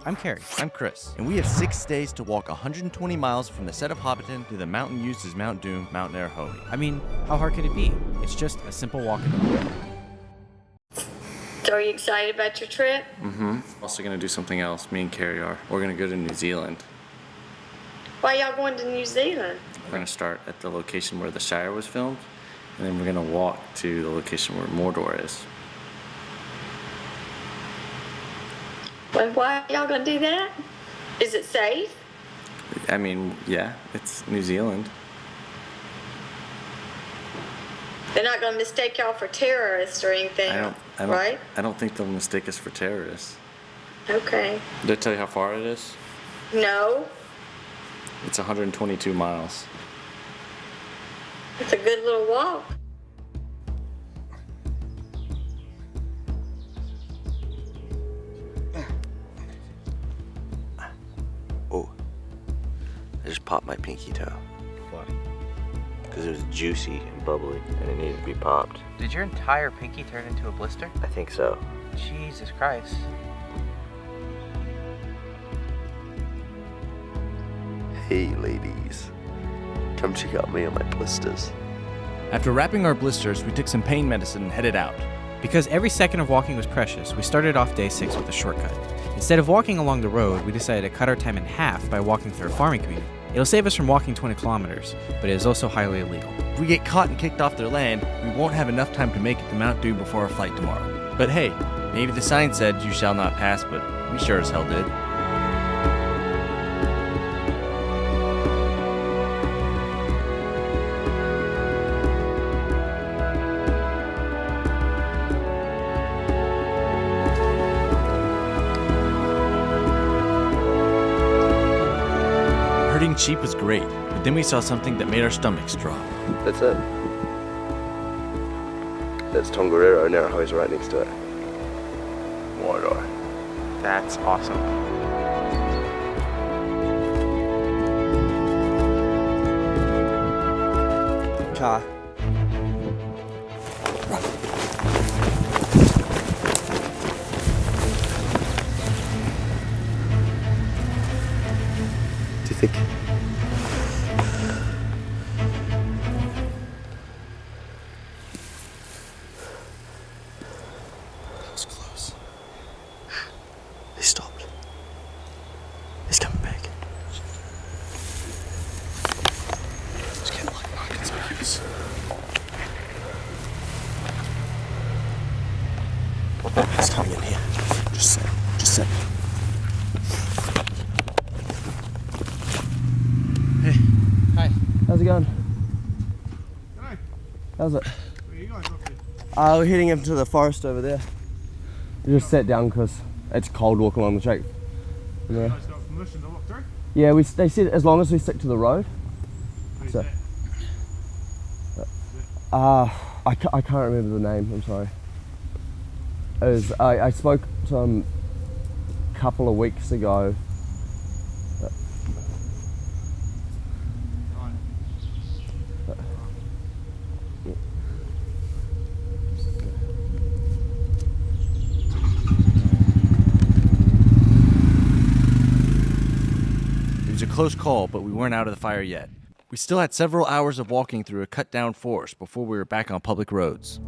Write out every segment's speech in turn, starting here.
I'm Carrie. I'm Chris, and we have 6 days to walk 120 miles from the set of Hobbiton to the mountain used as Mount Doom, Mount Narahoney. I mean, how hard could it be? It's just a simple walk in the woods. So are you excited about your trip? Mm-hmm. Also gonna do something else, me and Carrie are. We're gonna go to New Zealand. Why y'all going to New Zealand? We're gonna start at the location where The Shire was filmed, and then we're gonna walk to the location where Mordor is. Well, why are y'all gonna do that? Is it safe? I mean, yeah, it's New Zealand. They're not gonna mistake y'all for terrorists or anything, right? I don't think they'll mistake us for terrorists. Okay. Did I tell you how far it is? No, It's 122 miles. it's a good little walk. Oh, I just popped my pinky toe. Why? Because it was juicy and bubbly and it needed to be popped. Did your entire pinky turn into a blister? I think so. Jesus Christ. Hey ladies, come check out me and my blisters. After wrapping our blisters, we took some pain medicine and headed out. Because every second of walking was precious, we started off day 6 with a shortcut. Instead of walking along the road, we decided to cut our time in half by walking through a farming community. It'll save us from walking 20 kilometers, but it is also highly illegal. If we get caught and kicked off their land, we won't have enough time to make it to Mount Doom before our flight tomorrow. But hey, maybe the sign said you shall not pass, but we sure as hell did. Herding sheep was great, but then we saw something that made our stomachs drop. That's it. That's Tongariro, Narahoney's right next to it. Mordor. That's awesome. Car. Do you think? That was close. He stopped. He's coming back. Just get like non-conspicuous. It's coming in here. Just sit. Hey. Hi. How's it going? Hey, How's it? where are you guys off to? We're heading into the forest over there. We just sat down because it's cold walking along the track. You Yeah, guys got permission to walk through? yeah. They said as long as we stick to the road. Who's So- that? I can't remember the name. I'm sorry. It was, I spoke to him a couple of weeks ago. Right. It was a close call, but we weren't out of the fire yet. We still had several hours of walking through a cut-down forest before we were back on public roads.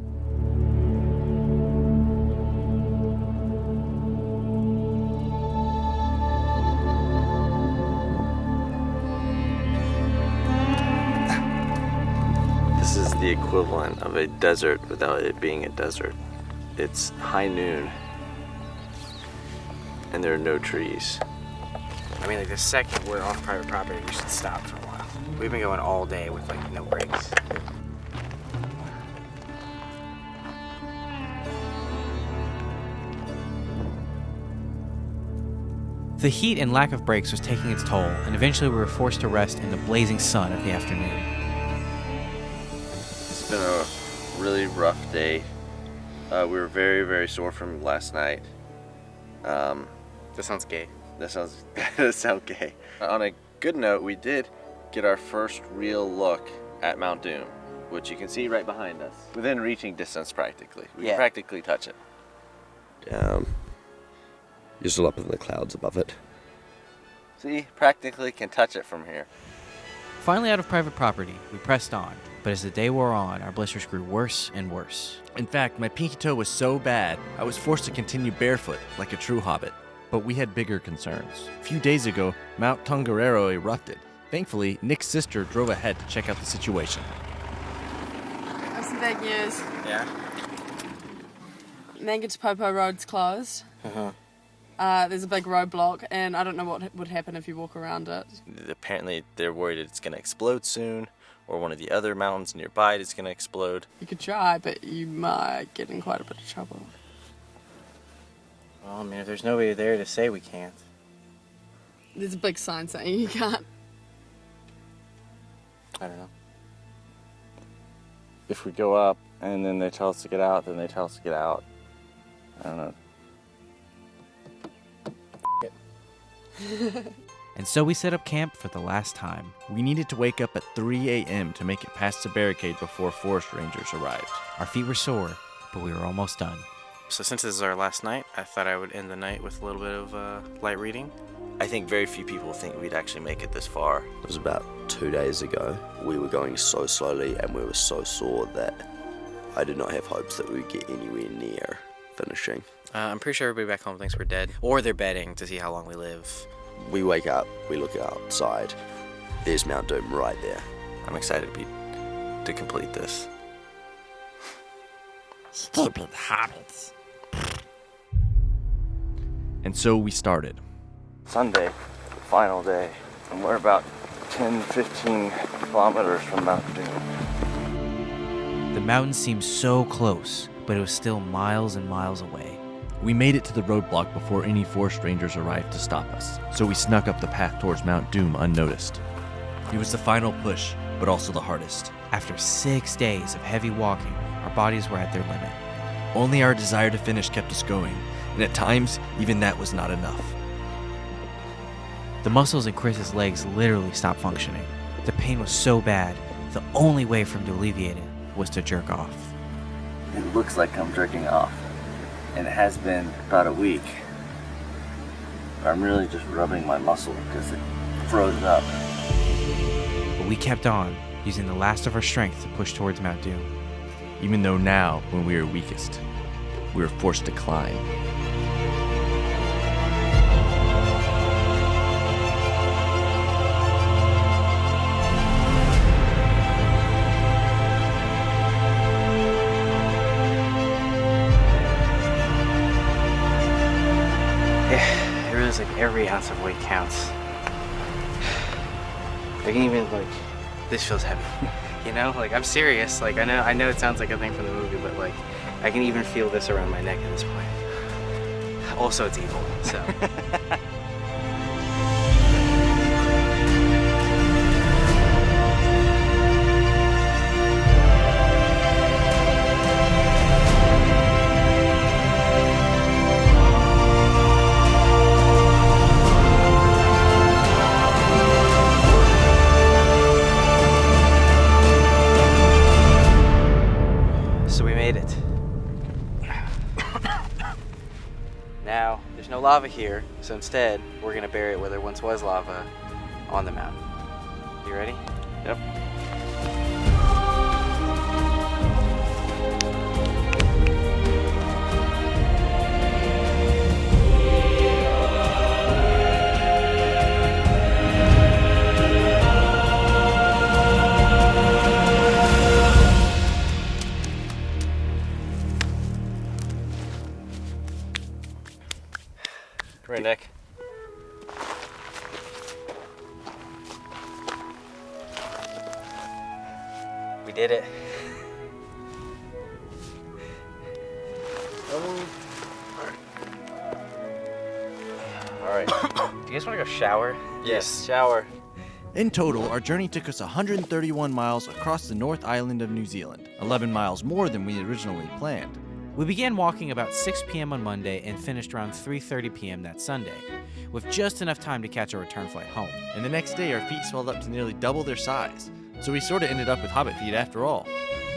This is the equivalent of a desert without it being a desert. It's high noon, and there are no trees. I mean, like, the second we're off private property, we should stop for a while. We've been going all day with, like, no breaks. The heat and lack of breaks was taking its toll, and eventually we were forced to rest in the blazing sun of the afternoon. It's been a really rough day. We were very, very sore from last night. That sounds gay. That sounds gay. On a good note, we did get our first real look at Mount Doom, which you can see right behind us. Within reaching distance, practically. We can practically touch it. You're still up in the clouds above it. See, practically can touch it from here. Finally out of private property, we pressed on, but as the day wore on, our blisters grew worse and worse. In fact, my pinky toe was so bad, I was forced to continue barefoot like a true hobbit. But we had bigger concerns. A few days ago, Mount Tongariro erupted. Thankfully, Nick's sister drove ahead to check out the situation. I have some bad news. Yeah? Nangatapopo Road's closed. There's a big roadblock, and I don't know what would happen if you walk around it. Apparently, they're worried it's going to explode soon, or one of the other mountains nearby is going to explode. You could try, but you might get in quite a bit of trouble. Well, I mean, if there's nobody there to say we can't. There's a big sign saying you can't. I don't know. If we go up and then they tell us to get out, then they tell us to get out. I don't know. And so we set up camp for the last time. We needed to wake up at 3 a.m. to make it past the barricade before forest rangers arrived. Our feet were sore, but we were almost done. So since this is our last night, I thought I would end the night with a little bit of light reading. I think very few people think we'd actually make it this far. It was about 2 days ago. We were going so slowly and we were so sore that I did not have hopes that we would get anywhere near finishing. I'm pretty sure everybody back home thinks we're dead, or they're betting to see how long we live. We wake up, we look outside. There's Mount Doom right there. I'm excited to complete this. Stupid hobbits. And so we started. Sunday, final day, and we're about 10-15 kilometers from Mount Doom. The mountain seemed so close, but it was still miles and miles away. We made it to the roadblock before any forest rangers arrived to stop us, so we snuck up the path towards Mount Doom unnoticed. It was the final push, but also the hardest. After 6 days of heavy walking, our bodies were at their limit. Only our desire to finish kept us going, and at times, even that was not enough. The muscles in Chris's legs literally stopped functioning. The pain was so bad, the only way for him to alleviate it was to jerk off. It looks like I'm jerking off. And it has been about a week. I'm really just rubbing my muscle because it froze up. But we kept on, using the last of our strength to push towards Mount Doom. Even though now, when we were weakest, we were forced to climb. It really is like every ounce of weight counts. I can even this feels heavy. You know, I'm serious. I know it sounds like a thing from the movie, but I can even feel this around my neck at this point. Also, it's evil, so. Now, there's no lava here, so instead, we're gonna bury it where there once was lava on the mountain. You ready? Yep. Come here, Nick. We did it. Alright. Do you guys want to go shower? Yes, shower. In total, our journey took us 131 miles across the North Island of New Zealand, 11 miles more than we originally planned. We began walking about 6 p.m. on Monday and finished around 3:30 p.m. that Sunday, with just enough time to catch a return flight home. And the next day, our feet swelled up to nearly double their size, so we sort of ended up with hobbit feet after all.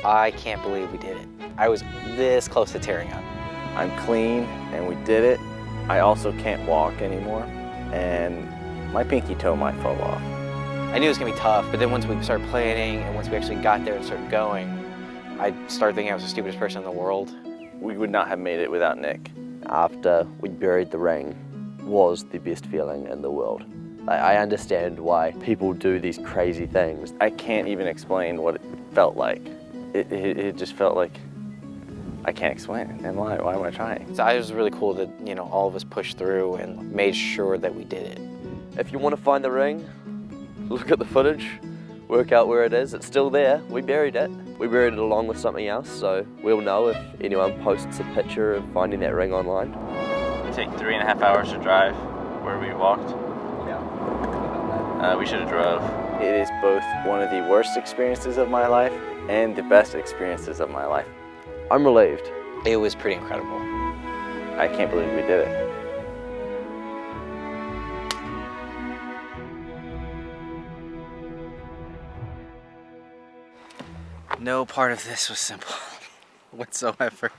I can't believe we did it. I was this close to tearing up. I'm clean, and we did it. I also can't walk anymore, and my pinky toe might fall off. I knew it was gonna be tough, but then once we started planning and once we actually got there and started going, I started thinking I was the stupidest person in the world. We would not have made it without Nick. After we buried the ring was the best feeling in the world. I understand why people do these crazy things. I can't even explain what it felt like. It just felt like, I can't explain it, and why am I trying? So it was really cool that, you know, all of us pushed through and made sure that we did it. If you want to find the ring, look at the footage, work out where it is. It's still there. We buried it. We buried it along with something else, so we'll know if anyone posts a picture of finding that ring online. It take 3.5 hours to drive where we walked. Yeah. We should have drove. It is both one of the worst experiences of my life and the best experiences of my life. I'm relieved. It was pretty incredible. I can't believe we did it. No part of this was simple whatsoever.